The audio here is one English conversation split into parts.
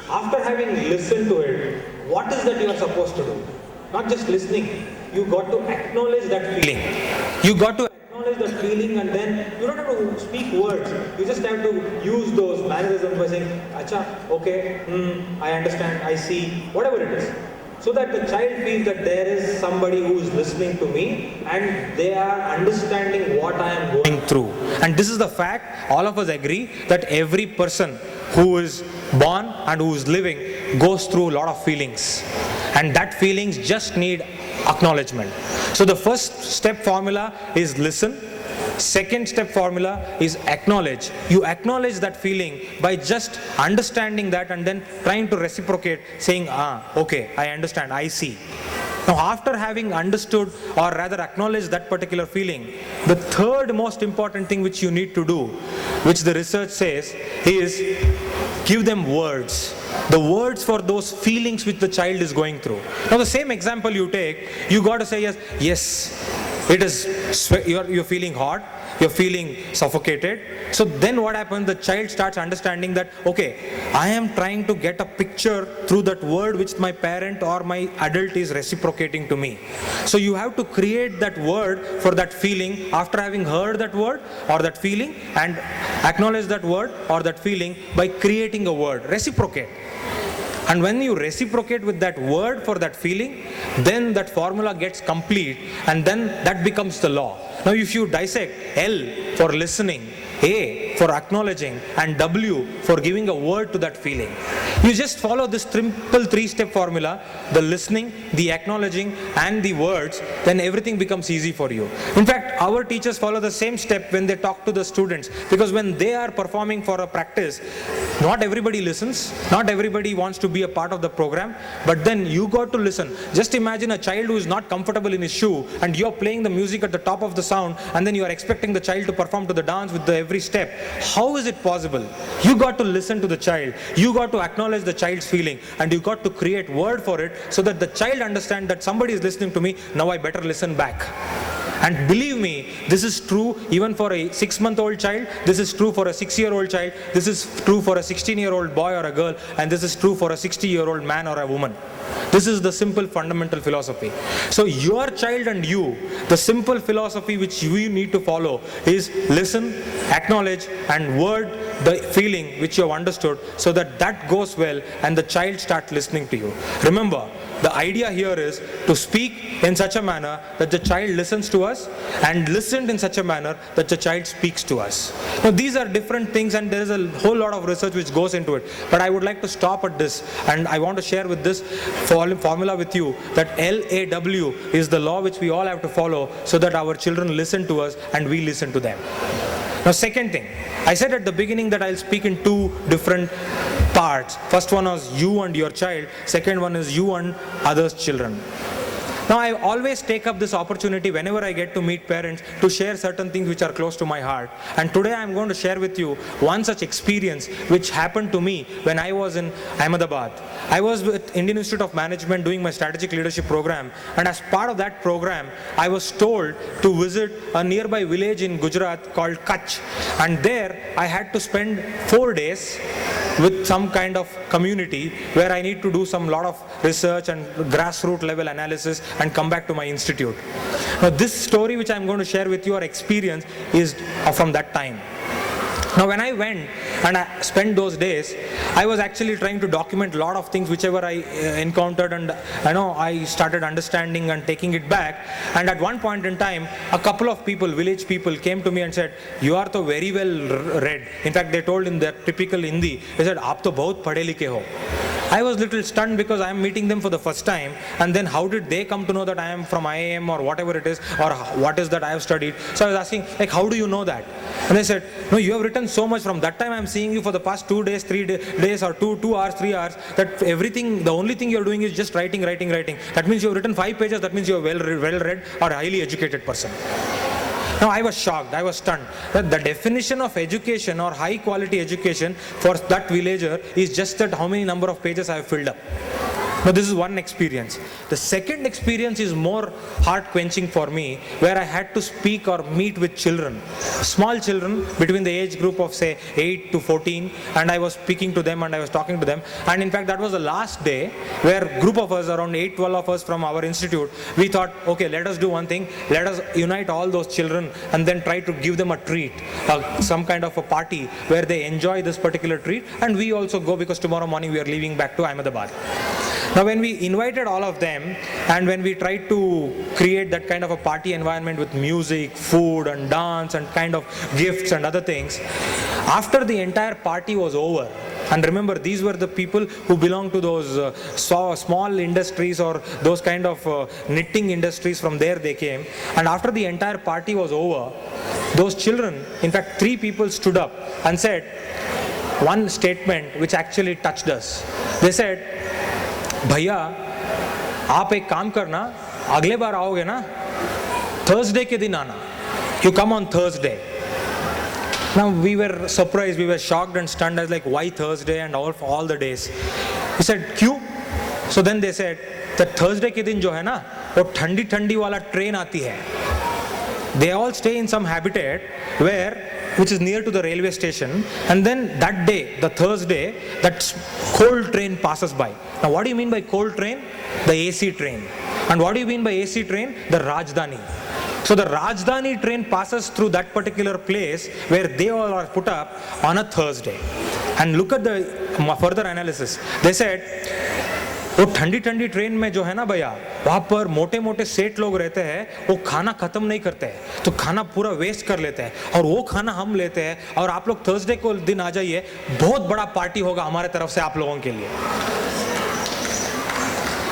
After having listened to it, what is that you are supposed to do? Not just listening, you got to acknowledge that feeling. You got to acknowledge that feeling, and then you don't have to speak words. You just have to use those mannerisms by saying, Acha, okay, I understand, I see, whatever it is. So that the child feels that there is somebody who is listening to me and they are understanding what I am going through. And this is the fact, all of us agree that every person who is born and who is living goes through a lot of feelings. And that feelings just need acknowledgement. So the first step formula is listen. Second step formula is acknowledge. You acknowledge that feeling by just understanding that and then trying to reciprocate, saying, okay, I understand, I see. Now after having understood or rather acknowledged that particular feeling, the third most important thing which you need to do, which the research says, is give them words. The words for those feelings which the child is going through. Now the same example you take, you got to say yes, it is, you're feeling hot, you're feeling suffocated. So then what happens, the child starts understanding that, okay, I am trying to get a picture through that word which my parent or my adult is reciprocating to me. So you have to create that word for that feeling after having heard that word or that feeling, and acknowledge that word or that feeling by creating a word, reciprocate. And when you reciprocate with that word for that feeling, then that formula gets complete, and then that becomes the law. Now if you dissect L for listening, A for acknowledging, and W for giving a word to that feeling, you just follow this simple three-step formula, the listening, the acknowledging, and the words, then everything becomes easy for you. In fact, our teachers follow the same step when they talk to the students, because when they are performing for a practice, not everybody listens, not everybody wants to be a part of the program, but then you got to listen. Just imagine a child who is not comfortable in his shoe, and you're playing the music at the top of the sound, and then you are expecting the child to perform to the dance with every step. How is it possible? You got to listen to the child, you got to acknowledge the child's feeling, and you got to create word for it so that the child understands that somebody is listening to me, now I better listen back. And believe me, this is true even for a 6-month-old child, this is true for a 6-year-old child, this is true for a 16-year-old boy or a girl, and this is true for a 60-year-old man or a woman. This is the simple fundamental philosophy. So your child and you, the simple philosophy which we need to follow is listen, acknowledge, and word the feeling which you have understood, so that that goes well and the child starts listening to you. Remember, the idea here is to speak in such a manner that the child listens to us, and listened in such a manner that the child speaks to us. Now these are different things, and there is a whole lot of research which goes into it, but I would like to stop at this, and I want to share with this formula with you that LAW is the law which we all have to follow so that our children listen to us and we listen to them. Now second thing, I said at the beginning that I'll speak in two different parts. First one was you and your child, second one is you and others' children. Now I always take up this opportunity whenever I get to meet parents to share certain things which are close to my heart. And today I am going to share with you one such experience which happened to me when I was in Ahmedabad. I was with Indian Institute of Management doing my strategic leadership program, and as part of that program I was told to visit a nearby village in Gujarat called Kutch, and there I had to spend 4 days with some kind of community where I need to do some lot of research and grassroots level analysis and come back to my institute. Now this story which I am going to share with you, or experience, is from that time. Now when I went and I spent those days, I was actually trying to document a lot of things whichever I encountered, and I started understanding and taking it back. And at one point in time, a couple of people, village people, came to me and said, "You are so very well read." In fact, they told in their typical Hindi, they said, "Aap to bahut padhe likhe ho." I was little stunned because I am meeting them for the first time, and then how did they come to know that I am from IIM or whatever it is, or what is that I have studied? So I was asking, like, how do you know that? And they said, "No, you have written so much. From that time I am seeing you for the past 2 days, 3 days, or 2 hours, 3 hours, that everything, the only thing you are doing is just writing. That means you have written 5 pages, that means you are well read or a highly educated person." Now I was shocked, I was stunned. That the definition of education or high quality education for that villager is just that how many number of pages I have filled up. Now this is one experience. The second experience is more heart quenching for me, where I had to speak or meet with children, small children between the age group of say 8 to 14, and I was speaking to them and I was talking to them. And in fact that was the last day where a group of us, around 8-12 of us from our institute, we thought, okay, let us do one thing, let us unite all those children and then try to give them a treat, some kind of a party where they enjoy this particular treat, and we also go because tomorrow morning we are leaving back to Ahmedabad. Now when we invited all of them and when we tried to create that kind of a party environment with music, food and dance and kind of gifts and other things, after the entire party was over, and remember these were the people who belong to those small industries or those kind of knitting industries, from there they came, and after the entire party was over, those children, in fact 3 people stood up and said one statement which actually touched us. They said, भैया आप एक काम करना, अगले बार आओगे ना, Thursday के दिन आना, you come on Thursday. Now we were surprised, we were shocked and stunned as like, why Thursday and all the days? We said, क्यों? So then they said that Thursday के दिन जो है ना, वो ठंडी ठंडी वाला ट्रेन आती है. They all stay in some habitat which is near to the railway station, and then that day, the Thursday, that cold train passes by. Now what do you mean by cold train? The AC train. And what do you mean by AC train? The Rajdhani. So the Rajdhani train passes through that particular place where they all are put up on a Thursday. And look at the further analysis. They said, वो ठंडी ठंडी train में जो है ना भैया, वहाँ पर मोटे मोटे सेठ लोग रहते हैं, वो खाना खत्म नहीं करते हैं, तो खाना पूरा वेस्ट कर लेते हैं, और वो खाना हम लेते हैं, और आप लोग थर्सडे को दिन आ जाइए, बहुत बड़ा पार्टी होगा हमारे तरफ से आप लोगों के लिए.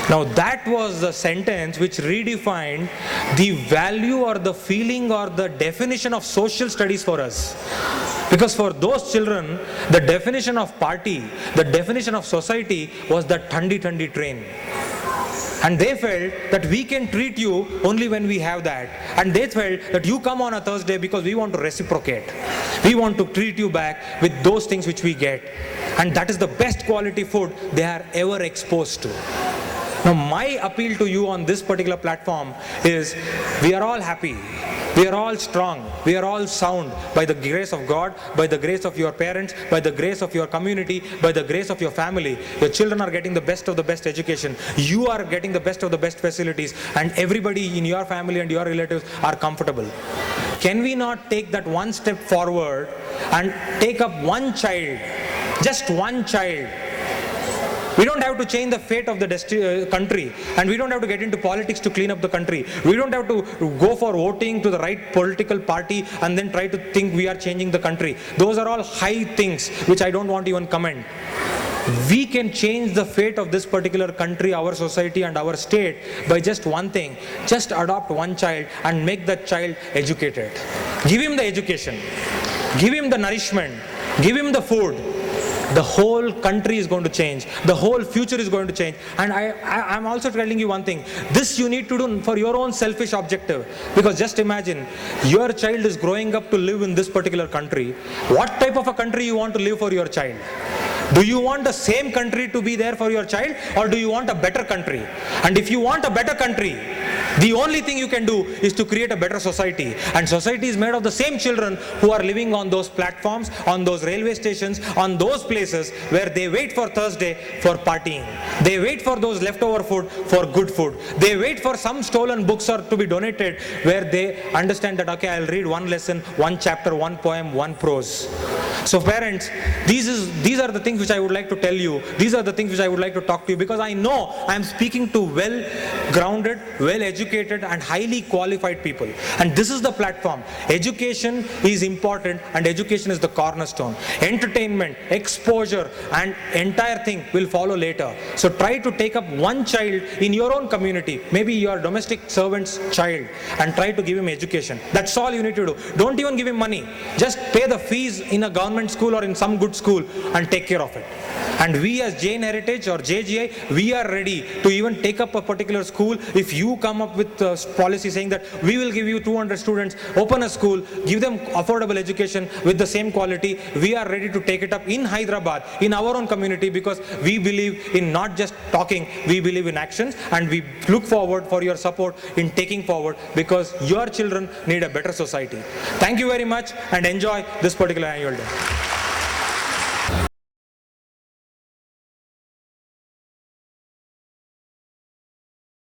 Now that was the sentence which redefined the value or the feeling or the definition of social studies for us. Because for those children, the definition of party, the definition of society was that thandi thandi train. And they felt that we can treat you only when we have that. And they felt that you come on a Thursday because we want to reciprocate. We want to treat you back with those things which we get. And that is the best quality food they are ever exposed to. Now my appeal to you on this particular platform is, we are all happy. We are all strong, we are all sound by the grace of God, by the grace of your parents, by the grace of your community, by the grace of your family. Your children are getting the best of the best education, you are getting the best of the best facilities, and everybody in your family and your relatives are comfortable. Can we not take that one step forward and take up one child, just one child? We don't have to change the fate of the country, and we don't have to get into politics to clean up the country. We don't have to go for voting to the right political party and then try to think we are changing the country. Those are all high things which I don't want to even comment. We can change the fate of this particular country, our society and our state by just one thing. Just adopt one child and make that child educated. Give him the education, give him the nourishment, give him the food. The whole country is going to change. The whole future is going to change. And I'm also telling you one thing. This you need to do for your own selfish objective. Because just imagine, your child is growing up to live in this particular country. What type of a country you want to live for your child? Do you want the same country to be there for your child, or do you want a better country? And if you want a better country, the only thing you can do is to create a better society. And society is made of the same children who are living on those platforms, on those railway stations, on those places where they wait for Thursday for partying. They wait for those leftover food for good food. They wait for some stolen books or to be donated, where they understand that, okay, I'll read one lesson, one chapter, one poem, one prose. So parents, these are the things which I would like to tell you. These are the things which I would like to talk to you, because I know I am speaking to well-grounded, well-educated and highly qualified people. And this is the platform. Education is important, and education is the cornerstone. Entertainment, exposure and entire thing will follow later. So try to take up one child in your own community, maybe your domestic servant's child, and try to give him education. That's all you need to do. Don't even give him money. Just pay the fees in a government school or in some good school and take care of it. And we as Jain Heritage or JGI, we are ready to even take up a particular school. If you come up with a policy saying that we will give you 200 students, open a school, give them affordable education with the same quality, we are ready to take it up in Hyderabad, in our own community, because we believe in not just talking, we believe in actions, and we look forward for your support in taking forward, because your children need a better society. Thank you very much and enjoy this particular annual day.